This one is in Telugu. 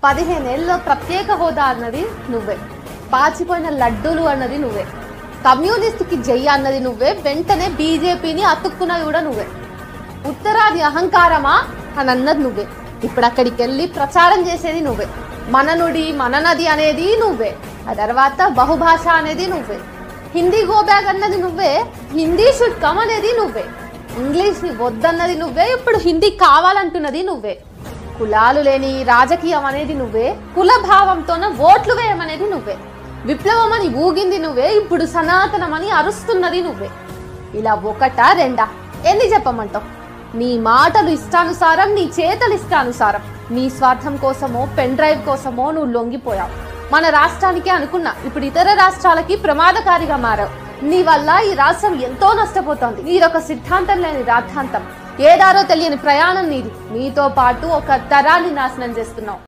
15 ఏళ్ళలో ప్రత్యేక హోదా అన్నది నువ్వే, పాచిపోయిన లడ్డూలు అన్నది నువ్వే, కమ్యూనిస్టుకి జై అన్నది నువ్వే, వెంటనే బీజేపీని అతుక్కున్నది కూడా నువ్వే. ఉత్తరాది అహంకారమా అని అన్నది నువ్వే, ఇప్పుడు అక్కడికి వెళ్ళి ప్రచారం చేసేది నువ్వే. మన నుడి మన నది అనేది నువ్వే, ఆ తర్వాత బహుభాష అనేది నువ్వే, హిందీ గో బ్యాగ్ అన్నది నువ్వే, హిందీ షుడ్ కమ్ అనేది నువ్వే, ఇంగ్లీష్ని వద్దన్నది నువ్వే, ఇప్పుడు హిందీ కావాలంటున్నది నువ్వే. కులాలు లేని రాజకీయం అనేది నువ్వే, కుల భావంతోన ఓట్లు వేయమనేది నువ్వే, విప్లవం అని ఊగింది నువ్వే, ఇప్పుడు సనాతనం అని అరుస్తున్నది నువ్వే. ఇలా ఒకటా రెండా ఎన్ని చెప్పమంటావు? నీ మాటలు ఇష్టానుసారం, నీ చేతలు ఇష్టానుసారం. నీ స్వార్థం కోసమో పెన్ డ్రైవ్ కోసమో నువ్వు లొంగిపోయావు. మన రాష్ట్రానికి అనుకున్నా, ఇప్పుడు ఇతర రాష్ట్రాలకి ప్రమాదకారిగా మారావు. నీ వల్ల ఈ రాష్ట్రం ఎంతో నష్టపోతోంది. నీదొక సిద్ధాంతం లేని రాద్ధాంతం, ఏదారో తెలియని ప్రయాణం నీది. నీతో పాటు ఒక తరాన్ని నాశనం చేస్తున్నావు.